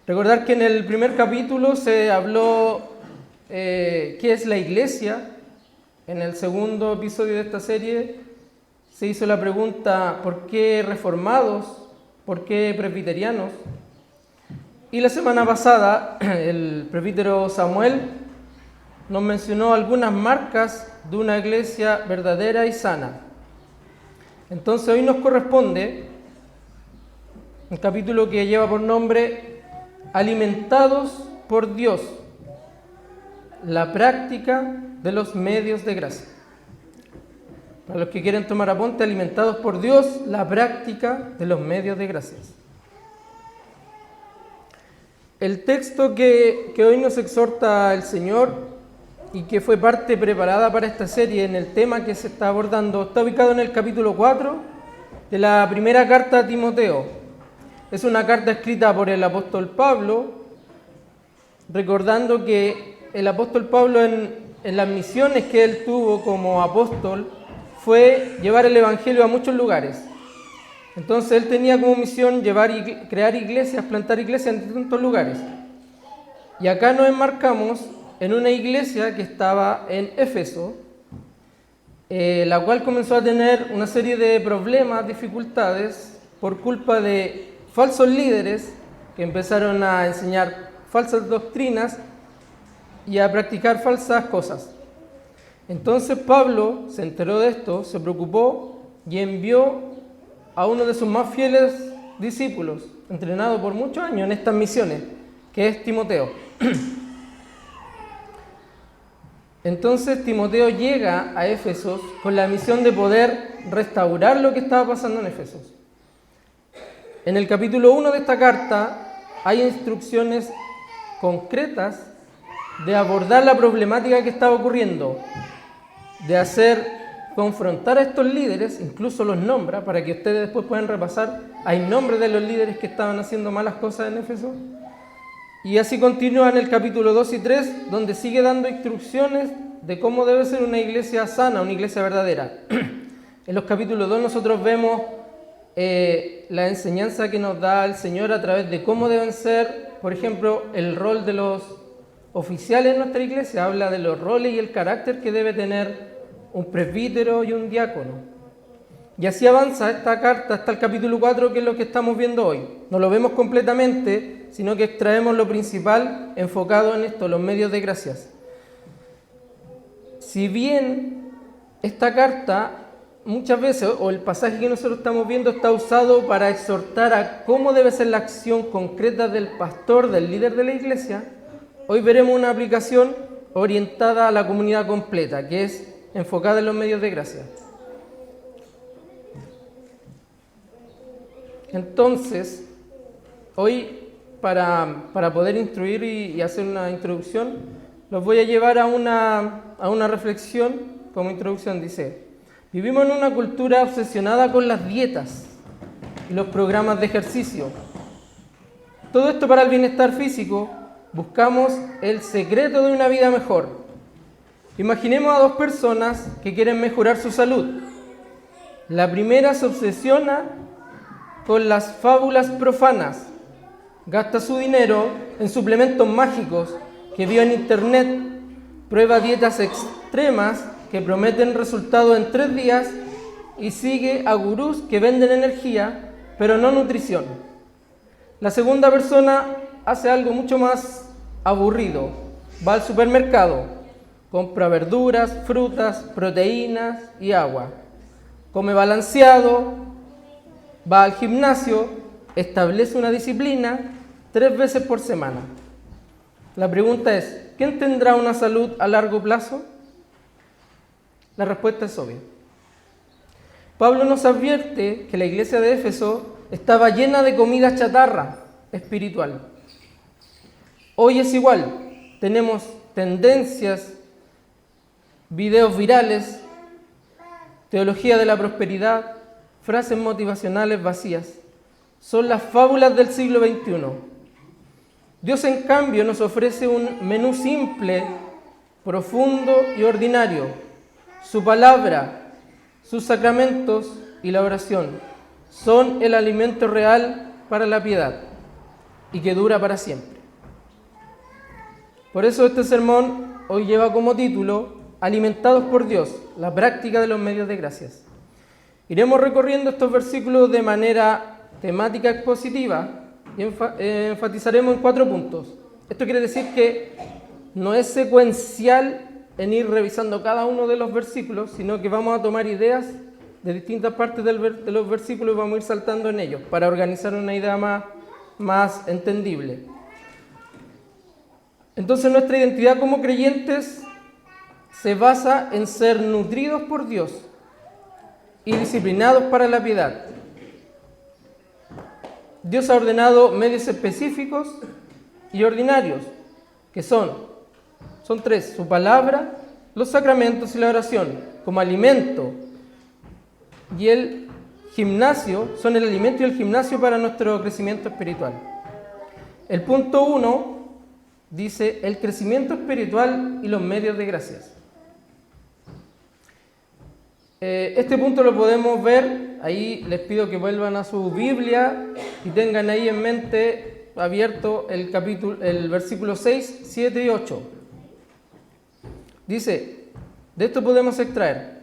Recordar que en el primer capítulo se habló qué es la iglesia. En el segundo episodio de esta serie se hizo la pregunta ¿por qué reformados? ¿Por qué presbiterianos? Y la semana pasada el presbítero Samuel nos mencionó algunas marcas de una iglesia verdadera y sana. Entonces hoy nos corresponde un capítulo que lleva por nombre Alimentados por Dios, la práctica de los medios de gracia. Para los que quieren tomar apunte, alimentados por Dios, la práctica de los medios de gracia. El texto que hoy nos exhorta el Señor y que fue parte preparada para esta serie en el tema que se está abordando, está ubicado en el capítulo 4 de la primera carta a Timoteo. Es una carta escrita por el apóstol Pablo, recordando que el apóstol Pablo en las misiones que él tuvo como apóstol fue llevar el evangelio a muchos lugares. Entonces él tenía como misión crear iglesias, plantar iglesias en distintos lugares. Y acá nos enmarcamos en una iglesia que estaba en Éfeso, la cual comenzó a tener una serie de problemas, dificultades, por culpa de falsos líderes que empezaron a enseñar falsas doctrinas y a practicar falsas cosas. Entonces Pablo se enteró de esto, se preocupó y envió a uno de sus más fieles discípulos, entrenado por muchos años en estas misiones, que es Timoteo. Entonces Timoteo llega a Éfeso con la misión de poder restaurar lo que estaba pasando en Éfeso. En el capítulo 1 de esta carta hay instrucciones concretas de abordar la problemática que estaba ocurriendo, de confrontar a estos líderes, incluso los nombra, para que ustedes después puedan repasar, hay nombres de los líderes que estaban haciendo malas cosas en Éfeso. Y así continúa en el capítulo 2 y 3, donde sigue dando instrucciones de cómo debe ser una iglesia sana, una iglesia verdadera. En los capítulos 2 nosotros vemos la enseñanza que nos da el Señor a través de cómo deben ser, por ejemplo, el rol de los oficiales en nuestra iglesia. Habla de los roles y el carácter que debe tener un presbítero y un diácono. Y así avanza esta carta hasta el capítulo 4, que es lo que estamos viendo hoy. No lo vemos completamente, sino que extraemos lo principal enfocado en esto, los medios de gracias. Si bien esta carta muchas veces, o el pasaje que nosotros estamos viendo, está usado para exhortar a cómo debe ser la acción concreta del pastor, del líder de la iglesia, hoy veremos una aplicación orientada a la comunidad completa, que es enfocada en los medios de gracia. Entonces, hoy para poder instruir y hacer una introducción, los voy a llevar a una reflexión. Como introducción dice: vivimos en una cultura obsesionada con las dietas y los programas de ejercicio. Todo esto para el bienestar físico. Buscamos el secreto de una vida mejor. Imaginemos a dos personas que quieren mejorar su salud. La primera se obsesiona con las fábulas profanas. Gasta su dinero en suplementos mágicos que vio en internet. Prueba dietas extremas que prometen resultados en 3 días y sigue a gurús que venden energía, pero no nutrición. La segunda persona hace algo mucho más aburrido. Va al supermercado, compra verduras, frutas, proteínas y agua. Come balanceado, va al gimnasio, establece una disciplina 3 veces por semana. La pregunta es: ¿quién tendrá una salud a largo plazo? La respuesta es obvia. Pablo nos advierte que la iglesia de Éfeso estaba llena de comida chatarra espiritual. Hoy es igual. Tenemos tendencias, videos virales, teología de la prosperidad, frases motivacionales vacías. Son las fábulas del siglo XXI. Dios, en cambio, nos ofrece un menú simple, profundo y ordinario. Su palabra, sus sacramentos y la oración son el alimento real para la piedad. y que dura para siempre. Por eso este sermón hoy lleva como título Alimentados por Dios, la práctica de los medios de gracias. Iremos recorriendo estos versículos de manera temática expositiva y enfatizaremos en 4 puntos. Esto quiere decir que no es secuencial en ir revisando cada uno de los versículos, sino que vamos a tomar ideas de distintas partes de los versículos y vamos a ir saltando en ellos para organizar una idea más entendible. Entonces nuestra identidad como creyentes se basa en ser nutridos por Dios y disciplinados para la piedad. Dios ha ordenado medios específicos y ordinarios, que son 3, su palabra, los sacramentos y la oración, como alimento. Y el gimnasio, son el alimento y el gimnasio para nuestro crecimiento espiritual. El punto 1 dice el crecimiento espiritual y los medios de gracias. Este punto lo podemos ver, ahí les pido que vuelvan a su Biblia y tengan ahí en mente abierto el versículo 6, 7 y 8. Dice, de esto podemos extraer,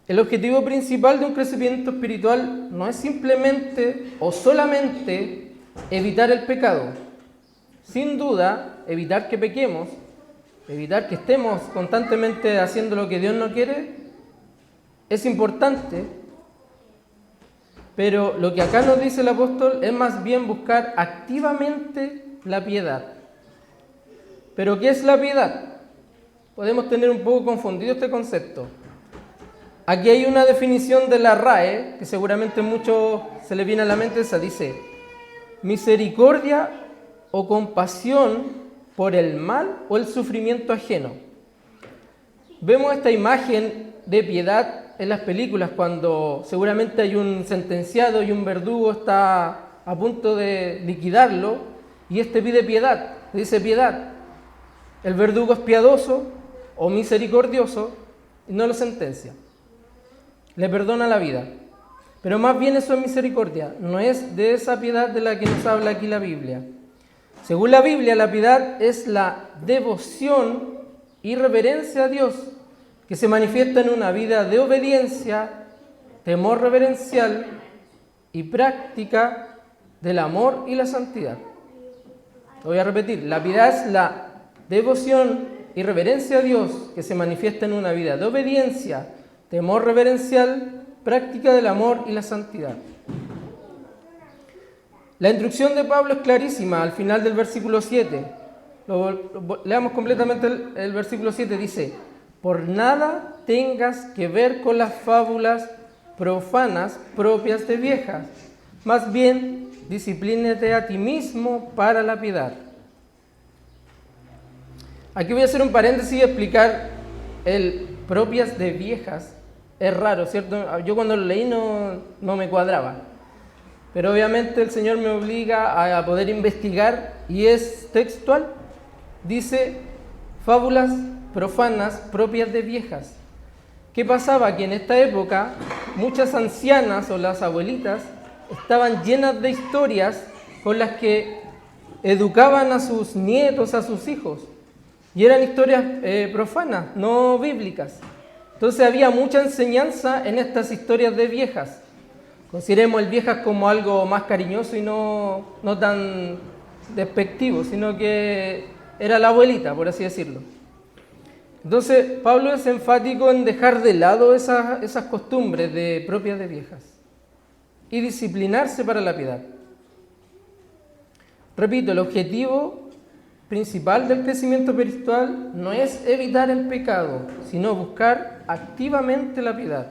el objetivo principal de un crecimiento espiritual no es simplemente o solamente evitar el pecado. Sin duda, evitar que pequemos, evitar que estemos constantemente haciendo lo que Dios no quiere, es importante, pero lo que acá nos dice el apóstol es más bien buscar activamente la piedad. ¿Pero qué es la piedad? Podemos tener un poco confundido este concepto. Aquí hay una definición de la RAE, que seguramente a muchos se les viene a la mente esa, dice, misericordia o compasión por el mal o el sufrimiento ajeno. Vemos esta imagen de piedad en las películas cuando seguramente hay un sentenciado y un verdugo está a punto de liquidarlo y este pide piedad, dice piedad. El verdugo es piadoso o misericordioso y no lo sentencia, le perdona la vida. Pero más bien eso es misericordia, no es de esa piedad de la que nos habla aquí la Biblia. Según la Biblia, la piedad es la devoción y reverencia a Dios que se manifiesta en una vida de obediencia, temor reverencial y práctica del amor y la santidad. Lo voy a repetir, la piedad es la devoción y reverencia a Dios que se manifiesta en una vida de obediencia, temor reverencial, práctica del amor y la santidad. La instrucción de Pablo es clarísima al final del versículo 7. Leamos completamente el versículo 7, dice, por nada tengas que ver con las fábulas profanas propias de viejas, más bien disciplínate a ti mismo para la piedad. Aquí voy a hacer un paréntesis y explicar el propias de viejas. Es raro, ¿cierto? Yo cuando lo leí no me cuadraba. Pero obviamente el Señor me obliga a poder investigar y es textual. Dice, fábulas profanas propias de viejas. ¿Qué pasaba? Que en esta época muchas ancianas o las abuelitas estaban llenas de historias con las que educaban a sus nietos, a sus hijos. Y eran historias profanas, no bíblicas. Entonces había mucha enseñanza en estas historias de viejas. Consideremos el viejas como algo más cariñoso y no tan despectivo, sino que era la abuelita, por así decirlo. Entonces Pablo es enfático en dejar de lado esas costumbres propias de viejas y disciplinarse para la piedad. Repito, el objetivo principal del crecimiento espiritual no es evitar el pecado, sino buscar activamente la piedad.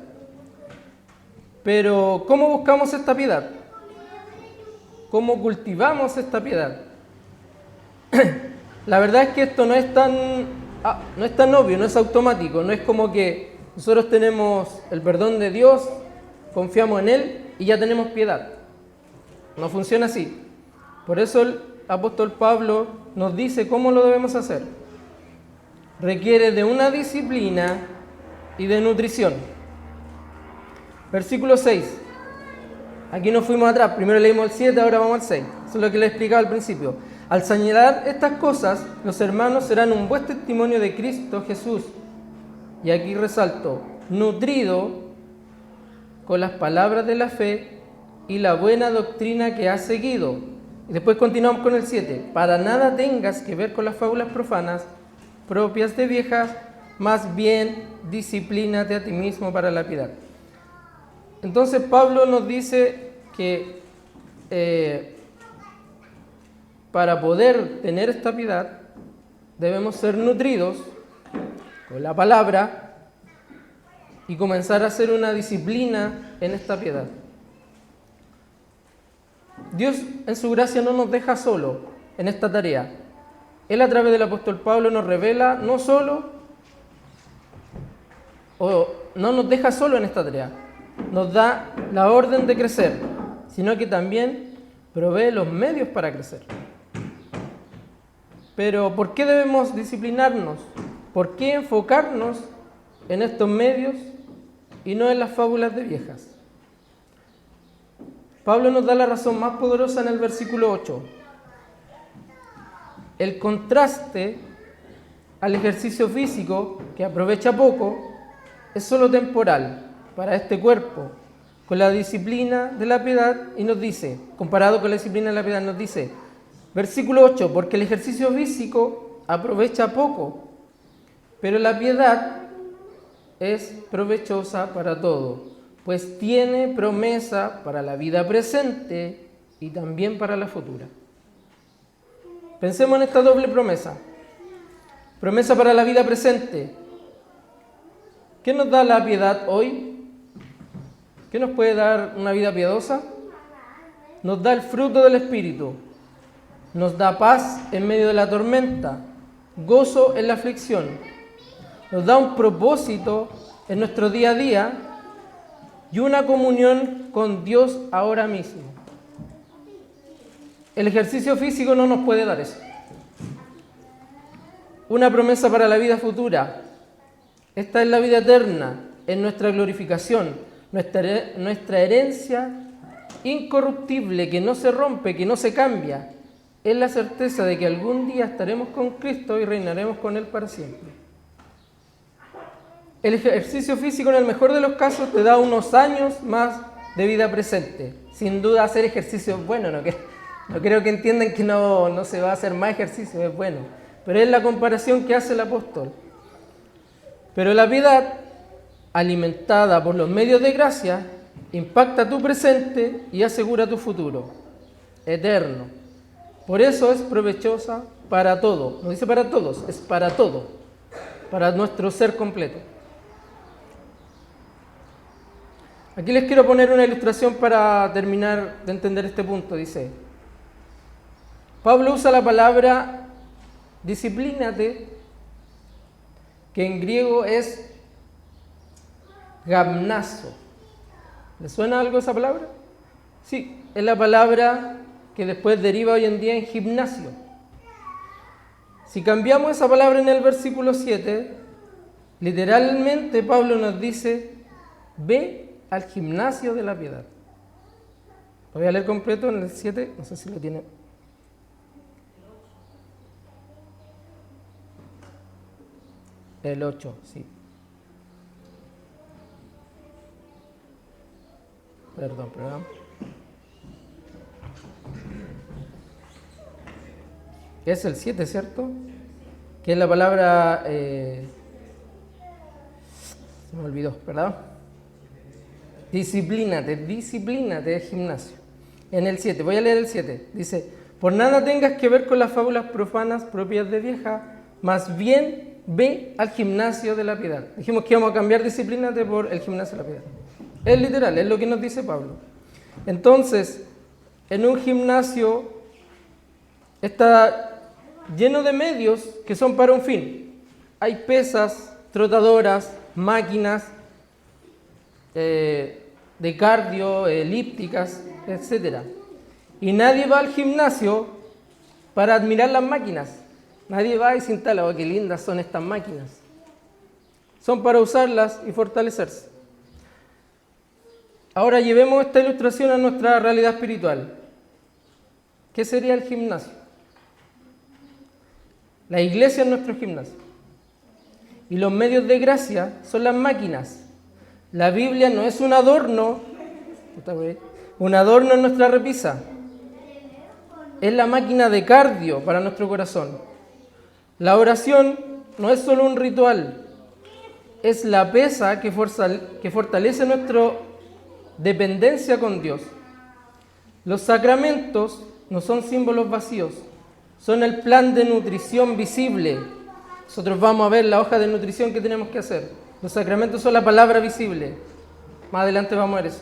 Pero, ¿cómo buscamos esta piedad? ¿Cómo cultivamos esta piedad? La verdad es que esto no es tan obvio, no es automático, no es como que nosotros tenemos el perdón de Dios, confiamos en Él y ya tenemos piedad. No funciona así. Por eso el apóstol Pablo nos dice cómo lo debemos hacer. Requiere de una disciplina y de nutrición. Versículo 6. Aquí nos fuimos atrás. Primero leímos el 7, ahora vamos al 6. Eso es lo que les explicaba al principio. Al señalar estas cosas, los hermanos serán un buen testimonio de Cristo Jesús. Y aquí resalto, nutrido con las palabras de la fe y la buena doctrina que has seguido. Y después continuamos con el 7. Para nada tengas que ver con las fábulas profanas, propias de viejas, más bien disciplínate a ti mismo para la piedad. Entonces Pablo nos dice que para poder tener esta piedad debemos ser nutridos con la palabra y comenzar a hacer una disciplina en esta piedad. Dios en su gracia no nos deja solo en esta tarea. Él a través del apóstol Pablo nos revela no nos deja solo en esta tarea, nos da la orden de crecer, sino que también provee los medios para crecer. Pero ¿por qué debemos disciplinarnos? ¿Por qué enfocarnos en estos medios y no en las fábulas de viejas? Pablo nos da la razón más poderosa en el versículo 8. El contraste al ejercicio físico, que aprovecha poco, es solo temporal para este cuerpo, con la disciplina de la piedad, y nos dice, comparado con la disciplina de la piedad, nos dice, versículo 8, porque el ejercicio físico aprovecha poco, pero la piedad es provechosa para todo, pues tiene promesa para la vida presente y también para la futura. Pensemos en esta doble promesa. Promesa para la vida presente. ¿Qué nos da la piedad hoy? ¿Qué nos puede dar una vida piadosa? Nos da el fruto del Espíritu. Nos da paz en medio de la tormenta, gozo en la aflicción. Nos da un propósito en nuestro día a día y una comunión con Dios ahora mismo. El ejercicio físico no nos puede dar eso. Una promesa para la vida futura. Esta es la vida eterna, en nuestra glorificación, nuestra herencia incorruptible, que no se rompe, que no se cambia. Es la certeza de que algún día estaremos con Cristo y reinaremos con Él para siempre. El ejercicio físico, en el mejor de los casos, te da unos años más de vida presente. Sin duda, hacer ejercicio es bueno, no creo que entiendan que no se va a hacer más ejercicio, es bueno. Pero es la comparación que hace el apóstol. Pero la piedad, alimentada por los medios de gracia, impacta tu presente y asegura tu futuro eterno. Por eso es provechosa para todo. No dice para todos, es para todo, para nuestro ser completo. Aquí les quiero poner una ilustración para terminar de entender este punto. Dice, Pablo usa la palabra disciplínate, que en griego es gamnazo. ¿Le suena algo esa palabra? Sí, es la palabra que después deriva hoy en día en gimnasio. Si cambiamos esa palabra en el versículo 7, literalmente Pablo nos dice, ve al gimnasio de la piedad. Lo voy a leer completo en el 7, no sé si lo tiene. El 8, sí. Perdón. Es el 7, ¿cierto? Que es la palabra... se me olvidó, ¿verdad? Disciplínate del gimnasio. En el 7, voy a leer el 7. Dice, por nada tengas que ver con las fábulas profanas propias de vieja, más bien ve al gimnasio de la piedad. Dijimos que íbamos a cambiar disciplínate por el gimnasio de la piedad. Es literal, es lo que nos dice Pablo. Entonces, en un gimnasio está lleno de medios que son para un fin. Hay pesas, trotadoras, máquinas de cardio, elípticas, etc. Y nadie va al gimnasio para admirar las máquinas. Nadie va y se instala, oh, qué lindas son estas máquinas. Son para usarlas y fortalecerse. Ahora llevemos esta ilustración a nuestra realidad espiritual. ¿Qué sería el gimnasio? La iglesia es nuestro gimnasio. Y los medios de gracia son las máquinas. La Biblia no es un adorno en nuestra repisa. Es la máquina de cardio para nuestro corazón. La oración no es solo un ritual, es la pesa que fortalece nuestra dependencia con Dios. Los sacramentos no son símbolos vacíos, son el plan de nutrición visible. Nosotros vamos a ver la hoja de nutrición que tenemos que hacer. Los sacramentos son la palabra visible. Más adelante vamos a ver eso.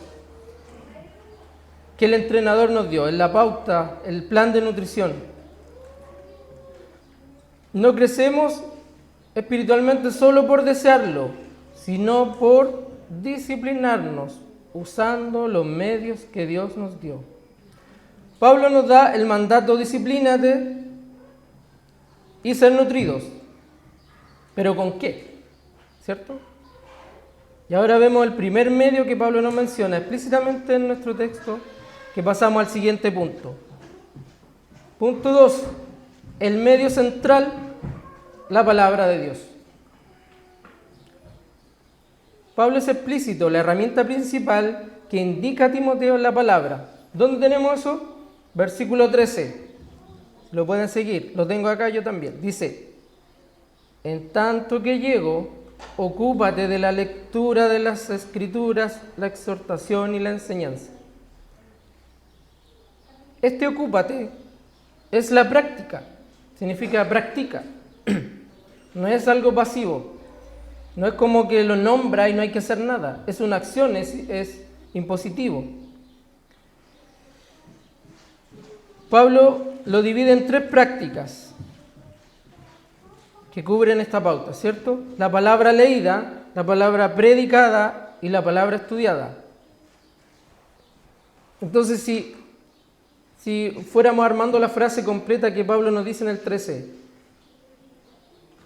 Que el entrenador nos dio, en la pauta, el plan de nutrición. No crecemos espiritualmente solo por desearlo, sino por disciplinarnos, usando los medios que Dios nos dio. Pablo nos da el mandato: disciplínate y ser nutridos. ¿Pero con qué? ¿Cierto? Y ahora vemos el primer medio que Pablo nos menciona explícitamente en nuestro texto, que pasamos al siguiente punto. Punto 2. El medio central, la palabra de Dios. Pablo es explícito, la herramienta principal que indica a Timoteo es la palabra. ¿Dónde tenemos eso? Versículo 13. Lo pueden seguir, lo tengo acá yo también. Dice: en tanto que llego, ocúpate de la lectura de las Escrituras, la exhortación y la enseñanza. Este ocúpate es la práctica, significa practica. No es algo pasivo, no es como que lo nombra y no hay que hacer nada, es una acción, es impositivo. Pablo lo divide en 3 prácticas que cubren esta pauta, ¿cierto? La palabra leída, la palabra predicada y la palabra estudiada. Entonces, si fuéramos armando la frase completa que Pablo nos dice en el 13,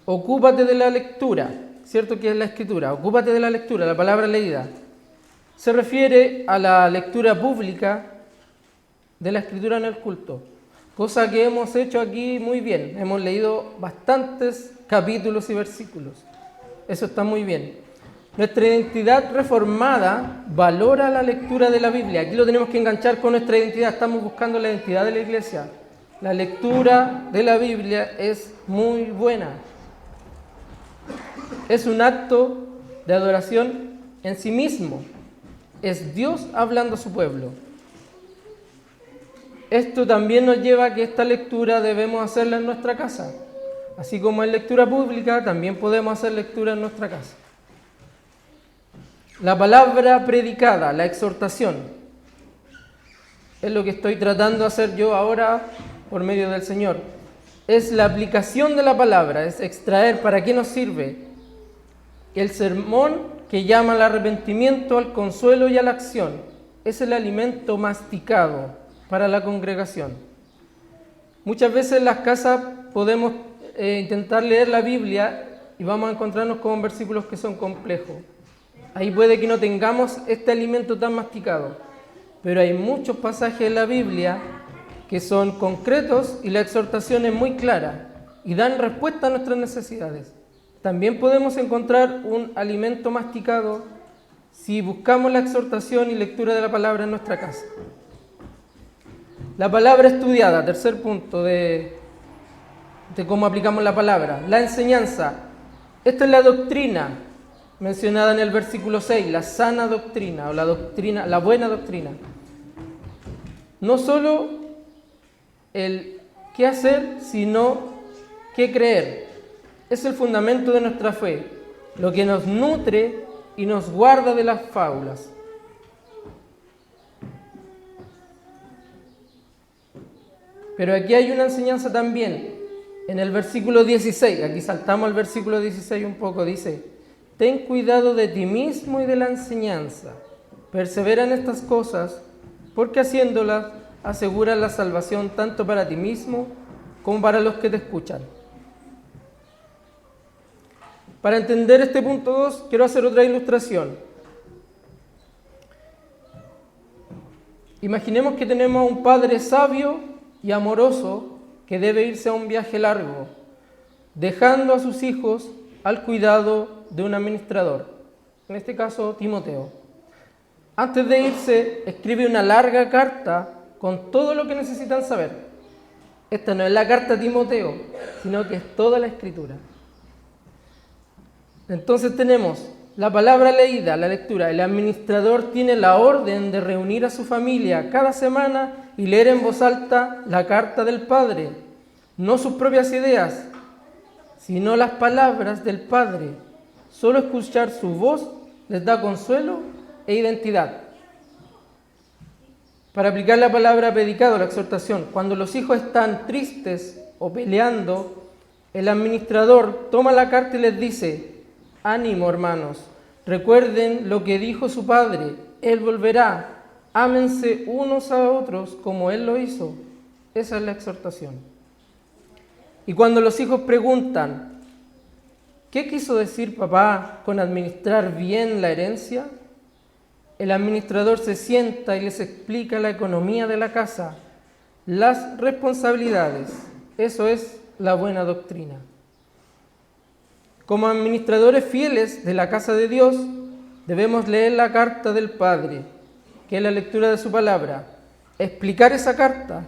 ocúpate de la lectura, ¿cierto? Que es la escritura, ocúpate de la lectura, la palabra leída. Se refiere a la lectura pública de la escritura en el culto, cosa que hemos hecho aquí muy bien. Hemos leído bastantes capítulos y versículos. Eso está muy bien. Nuestra identidad reformada valora la lectura de la Biblia. Aquí lo tenemos que enganchar con nuestra identidad. Estamos buscando la identidad de la iglesia. La lectura de la Biblia es muy buena. Es un acto de adoración en sí mismo. Es Dios hablando a su pueblo. Esto también nos lleva a que esta lectura debemos hacerla en nuestra casa. Así como en lectura pública, también podemos hacer lectura en nuestra casa. La palabra predicada, la exhortación, es lo que estoy tratando de hacer yo ahora por medio del Señor. Es la aplicación de la palabra, es extraer para qué nos sirve. El sermón que llama al arrepentimiento, al consuelo y a la acción, es el alimento masticado para la congregación. Muchas veces en las casas podemos intentar leer la Biblia y vamos a encontrarnos con versículos que son complejos. Ahí puede que no tengamos este alimento tan masticado, pero hay muchos pasajes en la Biblia que son concretos y la exhortación es muy clara y dan respuesta a nuestras necesidades. También podemos encontrar un alimento masticado si buscamos la exhortación y lectura de la palabra en nuestra casa. La palabra estudiada, tercer punto de cómo aplicamos la palabra. La enseñanza. Esta es la doctrina mencionada en el versículo 6, la sana doctrina o la doctrina, la buena doctrina. No solo el qué hacer, sino qué creer. Es el fundamento de nuestra fe, lo que nos nutre y nos guarda de las fábulas. Pero aquí hay una enseñanza también. En el versículo 16, aquí saltamos al versículo 16 un poco, dice: ten cuidado de ti mismo y de la enseñanza. Persevera en estas cosas, porque haciéndolas aseguras la salvación tanto para ti mismo como para los que te escuchan. Para entender este punto 2, quiero hacer otra ilustración. Imaginemos que tenemos un padre sabio y amoroso que debe irse a un viaje largo, dejando a sus hijos al cuidado de un administrador, en este caso Timoteo. Antes de irse, escribe una larga carta con todo lo que necesitan saber. Esta no es la carta a Timoteo, sino que es toda la Escritura. Entonces tenemos la palabra leída, la lectura. El administrador tiene la orden de reunir a su familia cada semana y leer en voz alta la carta del Padre, no sus propias ideas, sino las palabras del Padre. Solo escuchar su voz les da consuelo e identidad. Para aplicar la palabra predicado, la exhortación, cuando los hijos están tristes o peleando, el administrador toma la carta y les dice: ánimo, hermanos, recuerden lo que dijo su padre, Él volverá, ámense unos a otros como Él lo hizo. Esa es la exhortación. Y cuando los hijos preguntan: ¿qué quiso decir papá con administrar bien la herencia?, el administrador se sienta y les explica la economía de la casa, las responsabilidades. Eso es la buena doctrina. Como administradores fieles de la casa de Dios, debemos leer la carta del Padre, que es la lectura de su palabra, explicar esa carta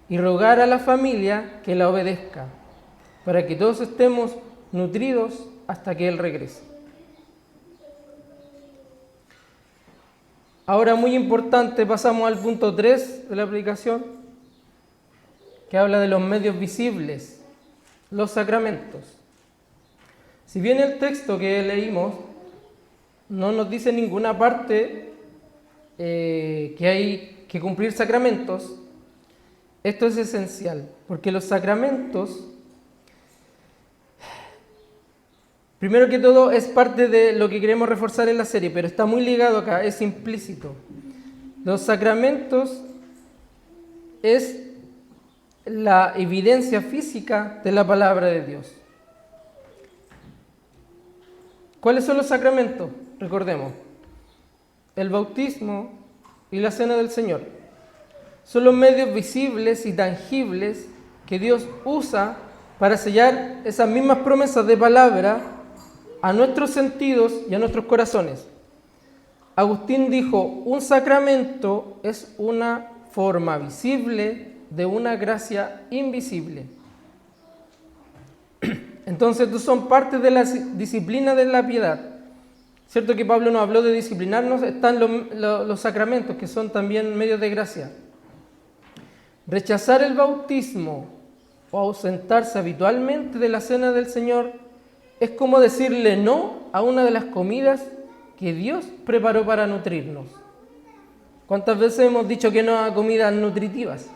y rogar a la familia que la obedezca, para que todos estemos nutridos hasta que Él regrese. Ahora, muy importante, pasamos al punto 3 de la predicación, que habla de los medios visibles, los sacramentos. Si bien el texto que leímos no nos dice en ninguna parte que hay que cumplir sacramentos, esto es esencial, porque los sacramentos, primero que todo, es parte de lo que queremos reforzar en la serie, pero está muy ligado acá, es implícito. Los sacramentos es la evidencia física de la palabra de Dios. ¿Cuáles son los sacramentos? Recordemos, el bautismo y la cena del Señor. Son los medios visibles y tangibles que Dios usa para sellar esas mismas promesas de palabra a nuestros sentidos y a nuestros corazones. Agustín dijo: un sacramento es una forma visible de una gracia invisible. Entonces, estos son parte de la disciplina de la piedad. Cierto que Pablo nos habló de disciplinarnos, están los sacramentos, que son también medios de gracia. Rechazar el bautismo o ausentarse habitualmente de la cena del Señor es como decirle no a una de las comidas que Dios preparó para nutrirnos. ¿Cuántas veces hemos dicho que no a comidas nutritivas?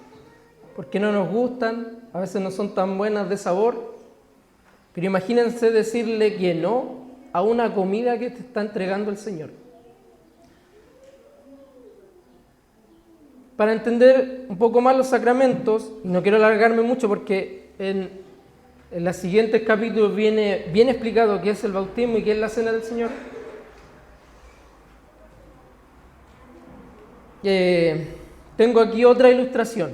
Porque no nos gustan, a veces no son tan buenas de sabor. Pero imagínense decirle que no a una comida que te está entregando el Señor. Para entender un poco más los sacramentos, y no quiero alargarme mucho porque en los siguientes capítulos viene bien explicado qué es el bautismo y qué es la cena del Señor. Tengo aquí otra ilustración.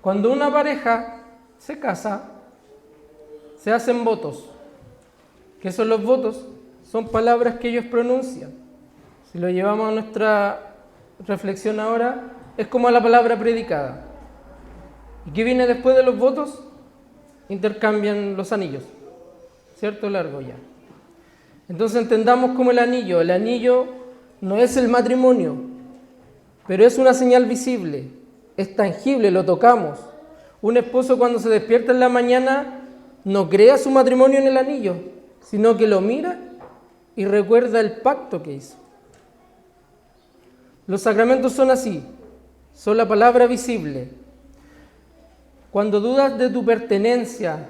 Cuando una pareja se casa, se hacen votos. ¿Qué son los votos? Son palabras que ellos pronuncian. Si lo llevamos a nuestra reflexión ahora, es como la palabra predicada. ¿Y qué viene después de los votos? Intercambian los anillos, ¿cierto? Largo ya. Entonces entendamos como el anillo no es el matrimonio, pero es una señal visible, es tangible, lo tocamos. Un esposo cuando se despierta en la mañana no crea su matrimonio en el anillo, sino que lo mira y recuerda el pacto que hizo. Los sacramentos son así, son la palabra visible. Cuando dudas de tu pertenencia,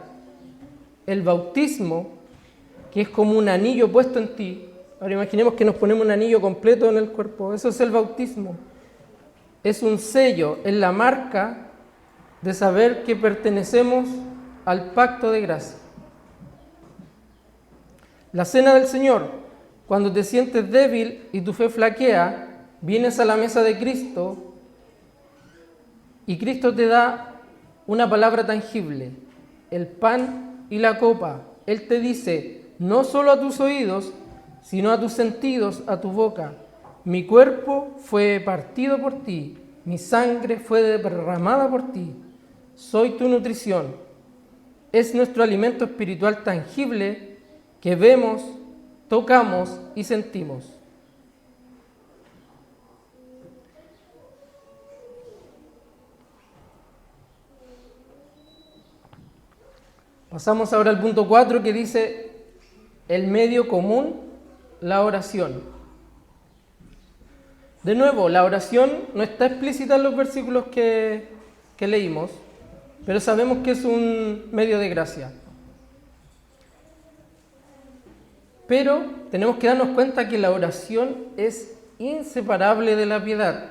el bautismo, que es como un anillo puesto en ti, ahora imaginemos que nos ponemos un anillo completo en el cuerpo, eso es el bautismo. Es un sello, es la marca de saber que pertenecemos al pacto de gracia. La cena del Señor, cuando te sientes débil y tu fe flaquea, vienes a la mesa de Cristo y Cristo te da una palabra tangible, el pan y la copa. Él te dice, no solo a tus oídos, sino a tus sentidos, a tu boca. Mi cuerpo fue partido por ti, mi sangre fue derramada por ti. Soy tu nutrición. Es nuestro alimento espiritual tangible que vemos, tocamos y sentimos. Pasamos ahora al punto 4 que dice el medio común, la oración. De nuevo, la oración no está explícita en los versículos que leímos, pero sabemos que es un medio de gracia. Pero tenemos que darnos cuenta que la oración es inseparable de la piedad.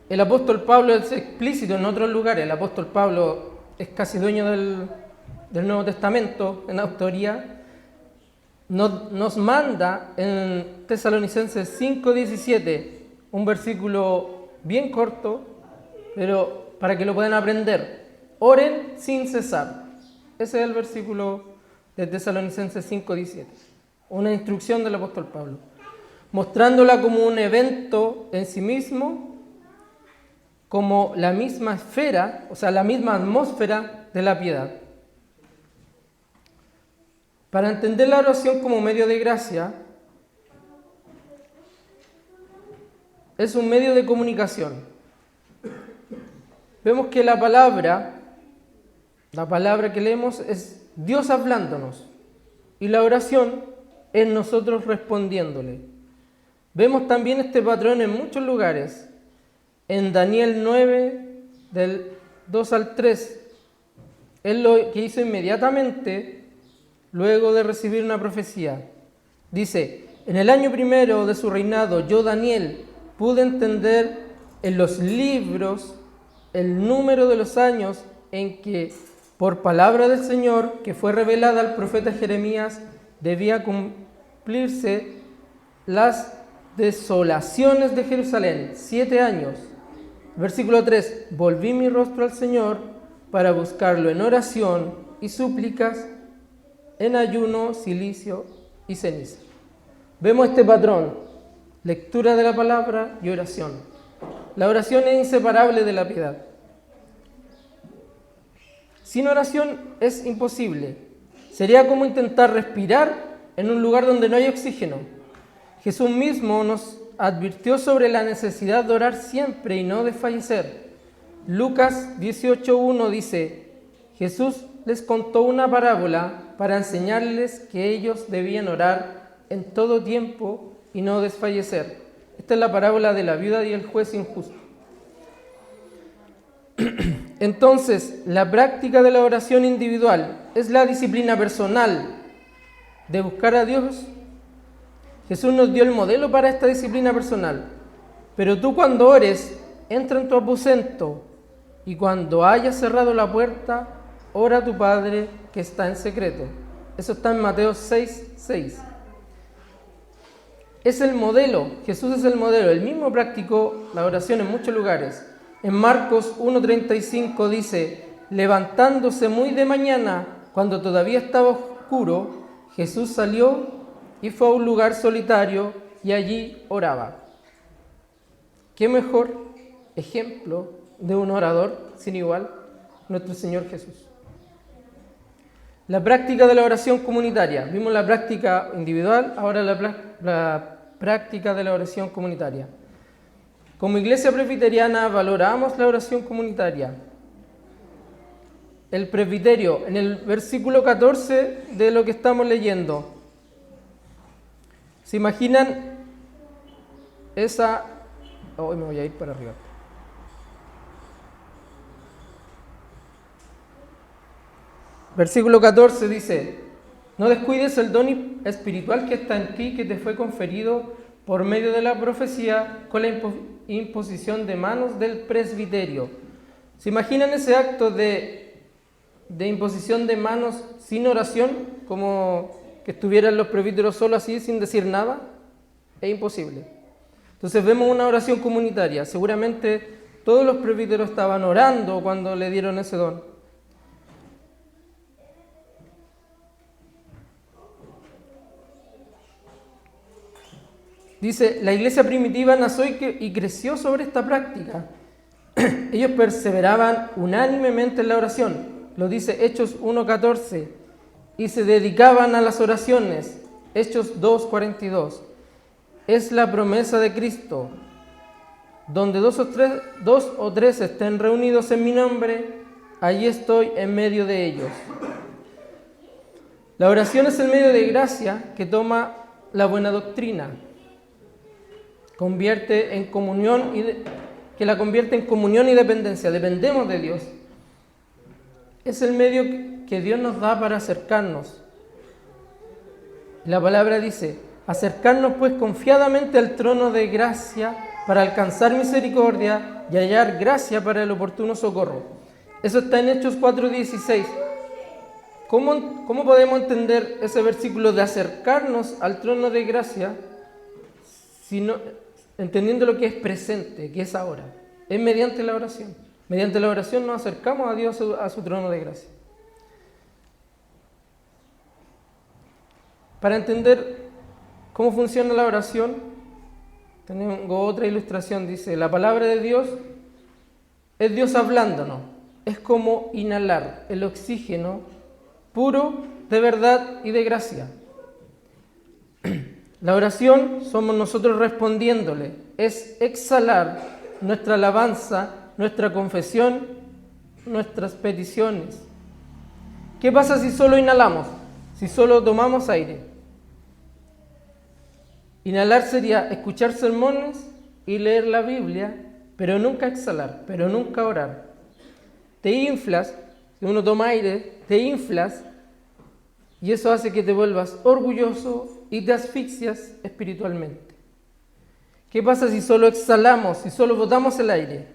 El apóstol Pablo es explícito en otros lugares. El apóstol Pablo es casi dueño del Nuevo Testamento en autoría. Nos manda en Tesalonicenses 5:17, un versículo bien corto, pero para que lo puedan aprender. Oren sin cesar. Ese es el versículo de Tesalonicenses 5:17. Una instrucción del apóstol Pablo, mostrándola como un evento en sí mismo, como la misma esfera, o sea, la misma atmósfera de la piedad. Para entender la oración como medio de gracia, es un medio de comunicación. Vemos que la palabra que leemos es Dios hablándonos y la oración es nosotros respondiéndole. Vemos también este patrón en muchos lugares. En Daniel 9, del 2 al 3, él lo que hizo inmediatamente luego de recibir una profecía. Dice, en el año primero de su reinado, yo, Daniel, pude entender en los libros el número de los años en que, por palabra del Señor, que fue revelada al profeta Jeremías, debía cumplirse las desolaciones de Jerusalén, 7 años. Versículo 3, volví mi rostro al Señor para buscarlo en oración y súplicas, en ayuno, cilicio y ceniza. Vemos este patrón, lectura de la palabra y oración. La oración es inseparable de la piedad. Sin oración es imposible. Sería como intentar respirar en un lugar donde no hay oxígeno. Jesús mismo nos advirtió sobre la necesidad de orar siempre y no desfallecer. Lucas 18:1 dice, Jesús les contó una parábola para enseñarles que ellos debían orar en todo tiempo y no desfallecer. Esta es la parábola de la viuda y el juez injusto. Entonces, la práctica de la oración individual es la disciplina personal de buscar a Dios. Jesús nos dio el modelo para esta disciplina personal. Pero tú cuando ores, entra en tu aposento y cuando hayas cerrado la puerta, ora a tu Padre que está en secreto. Eso está en Mateo 6:6. Es el modelo, Jesús es el modelo. Él mismo practicó la oración en muchos lugares. En Marcos 1:35 dice, levantándose muy de mañana, cuando todavía estaba oscuro, Jesús salió y fue a un lugar solitario y allí oraba. ¿Qué mejor ejemplo de un orador sin igual? Nuestro Señor Jesús. La práctica de la oración comunitaria. Vimos la práctica individual, ahora la práctica de la oración comunitaria. Como iglesia presbiteriana valoramos la oración comunitaria. El presbiterio, en el versículo 14 de lo que estamos leyendo, ¿se imaginan esa... Hoy me voy a ir para arriba. Versículo 14 dice, no descuides el don espiritual que está en ti, que te fue conferido por medio de la profecía con la imposición de manos del presbiterio. ¿Se imaginan ese acto de imposición de manos sin oración? Como que estuvieran los presbíteros solo así, sin decir nada. Es imposible. Entonces vemos una oración comunitaria. Seguramente Todos los presbíteros estaban orando cuando le dieron ese don. Dice, la iglesia primitiva nació y creció sobre esta práctica. Ellos perseveraban unánimemente en la oración. Lo dice Hechos 1:14. Y se dedicaban a las oraciones. Hechos 2:42. Es la promesa de Cristo. Donde dos o tres estén reunidos en mi nombre, allí estoy en medio de ellos. La oración es el medio de gracia que toma la buena doctrina. Convierte en comunión que la convierte en comunión y dependencia. Dependemos de Dios. Es el medio que Dios nos da para acercarnos. La palabra dice, acercarnos pues confiadamente al trono de gracia para alcanzar misericordia y hallar gracia para el oportuno socorro. Eso está en Hechos 4:16. ¿Cómo podemos entender ese versículo de acercarnos al trono de gracia si no, entendiendo lo que es presente, que es ahora? Es mediante la oración. Mediante la oración nos acercamos a Dios, a su trono de gracia. Para entender cómo funciona la oración, tengo otra ilustración. Dice, la palabra de Dios es Dios hablándonos. Es como inhalar el oxígeno puro de verdad y de gracia. La oración somos nosotros respondiéndole. Es exhalar nuestra alabanza, nuestra confesión, nuestras peticiones. ¿Qué pasa si solo inhalamos? Si solo tomamos aire. Inhalar sería escuchar sermones y leer la Biblia, pero nunca exhalar, pero nunca orar. Te inflas, si uno toma aire, te inflas y eso hace que te vuelvas orgulloso y te asfixias espiritualmente. ¿Qué pasa si solo exhalamos, si solo botamos el aire?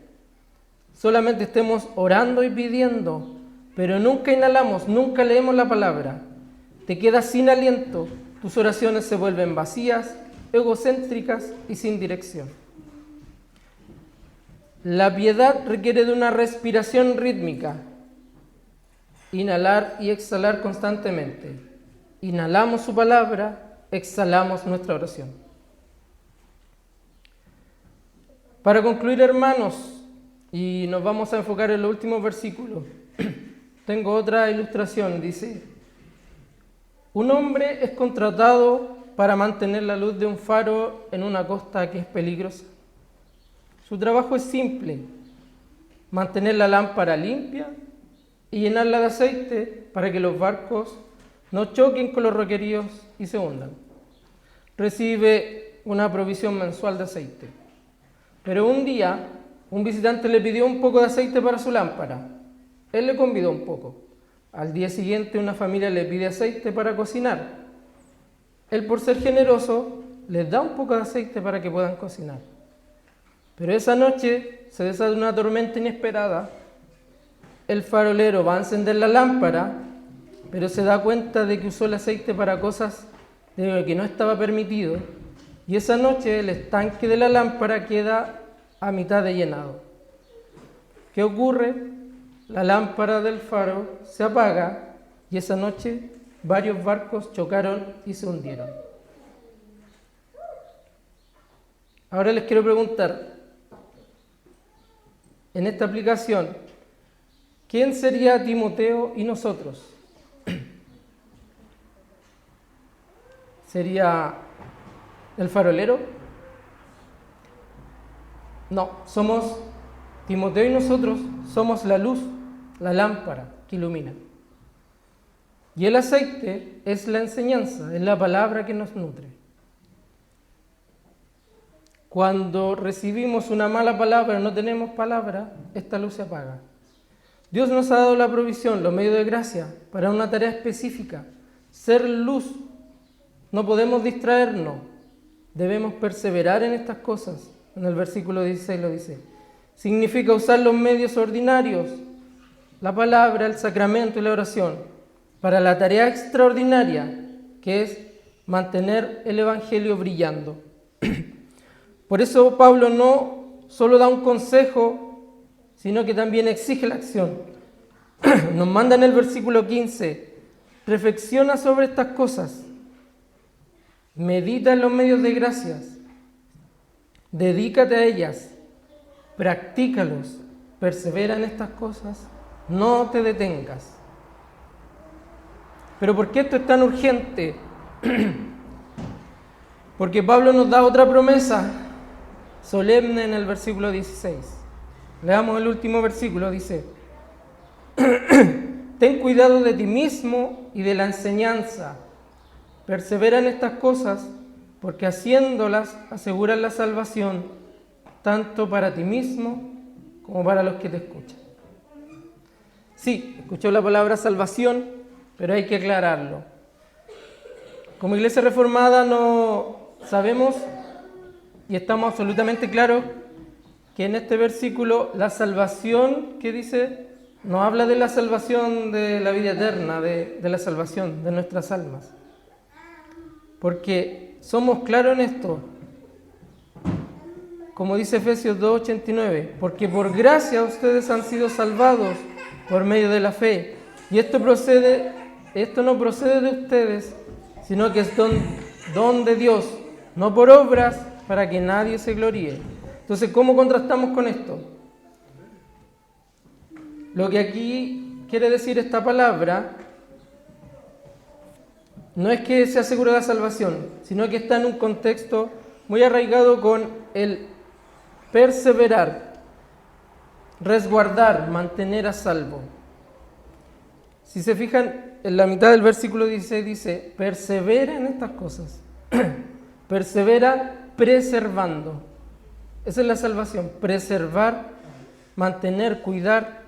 Solamente estemos orando y pidiendo, pero nunca inhalamos, nunca leemos la palabra. Te quedas sin aliento, tus oraciones se vuelven vacías, egocéntricas y sin dirección. La piedad requiere de una respiración rítmica. Inhalar y exhalar constantemente. Inhalamos su palabra, exhalamos nuestra oración. Para concluir, hermanos, y nos vamos a enfocar en los últimos versículos, tengo otra ilustración. Dice, un hombre es contratado para mantener la luz de un faro en una costa que es peligrosa. Su trabajo es simple, mantener la lámpara limpia y llenarla de aceite para que los barcos no choquen con los roqueríos y se hundan. Recibe una provisión mensual de aceite. Pero un día, un visitante le pidió un poco de aceite para su lámpara. Él le convidó un poco. Al día siguiente, una familia le pide aceite para cocinar. Él, por ser generoso, les da un poco de aceite para que puedan cocinar. Pero esa noche se desata una tormenta inesperada. El farolero va a encender la lámpara, pero se da cuenta de que usó el aceite para cosas de lo que no estaba permitido. Y esa noche el estanque de la lámpara queda a mitad de llenado. ¿Qué ocurre? La lámpara del faro se apaga y esa noche varios barcos chocaron y se hundieron. Ahora les quiero preguntar, en esta aplicación, ¿quién sería Timoteo y nosotros? ¿Sería el farolero? No, somos Timoteo y nosotros, somos la luz, la lámpara que ilumina. Y el aceite es la enseñanza, es la palabra que nos nutre. Cuando recibimos una mala palabra, no tenemos palabra, esta luz se apaga. Dios nos ha dado la provisión, los medios de gracia, para una tarea específica, ser luz. No podemos distraernos, debemos perseverar en estas cosas. En el versículo 16 lo dice. Significa usar los medios ordinarios, la palabra, el sacramento y la oración, para la tarea extraordinaria, que es mantener el Evangelio brillando. Por eso Pablo no solo da un consejo sino que también exige la acción. Nos manda en el versículo 15, reflexiona sobre estas cosas, medita en los medios de gracias, dedícate a ellas, practícalos, persevera en estas cosas, no te detengas. ¿Pero por qué esto es tan urgente? Porque Pablo nos da otra promesa solemne en el versículo 16. Leamos el último versículo, dice: ten cuidado de ti mismo y de la enseñanza, persevera en estas cosas, porque haciéndolas aseguras la salvación, tanto para ti mismo como para los que te escuchan. Sí, escuchó la palabra salvación, pero hay que aclararlo. Como Iglesia Reformada no sabemos y estamos absolutamente claros que en este versículo la salvación que dice no habla de la salvación de la vida eterna, de la salvación de nuestras almas. Porque somos claros en esto, como dice Efesios 2:89, porque por gracia ustedes han sido salvados por medio de la fe. Y esto no procede de ustedes, sino que es don de Dios, no por obras, para que nadie se gloríe. Entonces, ¿cómo contrastamos con esto? Lo que aquí quiere decir esta palabra no es que se asegure la salvación, sino que está en un contexto muy arraigado con el perseverar, resguardar, mantener a salvo. Si se fijan, en la mitad del versículo 16 dice, persevera en estas cosas. Persevera preservando. Esa es la salvación, preservar, mantener, cuidar.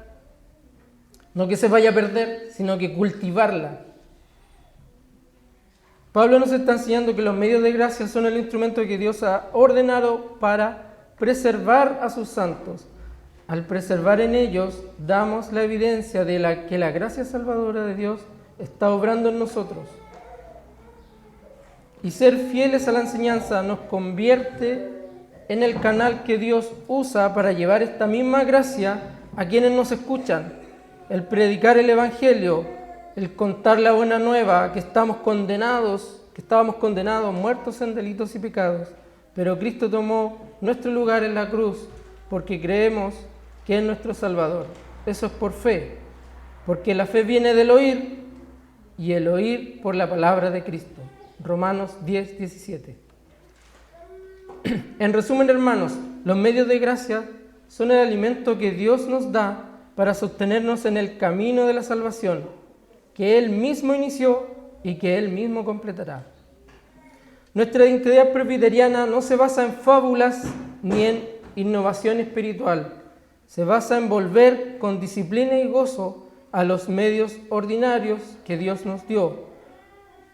No que se vaya a perder, sino que cultivarla. Pablo nos está enseñando que los medios de gracia son el instrumento que Dios ha ordenado para preservar a sus santos. Al preservar en ellos, damos la evidencia de que la gracia salvadora de Dios está obrando en nosotros. Y ser fieles a la enseñanza nos convierte en el canal que Dios usa para llevar esta misma gracia a quienes nos escuchan. El predicar el Evangelio, el contar la buena nueva, que estábamos condenados, muertos en delitos y pecados, pero Cristo tomó nuestro lugar en la cruz porque creemos que es nuestro Salvador. Eso es por fe, porque la fe viene del oír y el oír por la palabra de Cristo. Romanos 10:17. En resumen, hermanos, los medios de gracia son el alimento que Dios nos da para sostenernos en el camino de la salvación, que Él mismo inició y que Él mismo completará. Nuestra identidad presbiteriana no se basa en fábulas ni en innovación espiritual. Se basa en volver con disciplina y gozo a los medios ordinarios que Dios nos dio.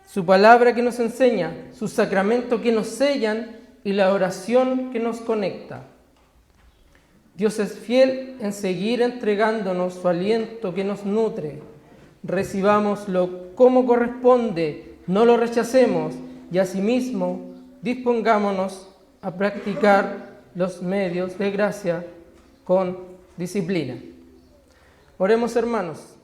Su palabra que nos enseña, su sacramento que nos sellan y la oración que nos conecta. Dios es fiel en seguir entregándonos su aliento que nos nutre. Recibámoslo como corresponde, no lo rechacemos y asimismo dispongámonos a practicar los medios de gracia con disciplina. Oremos, hermanos.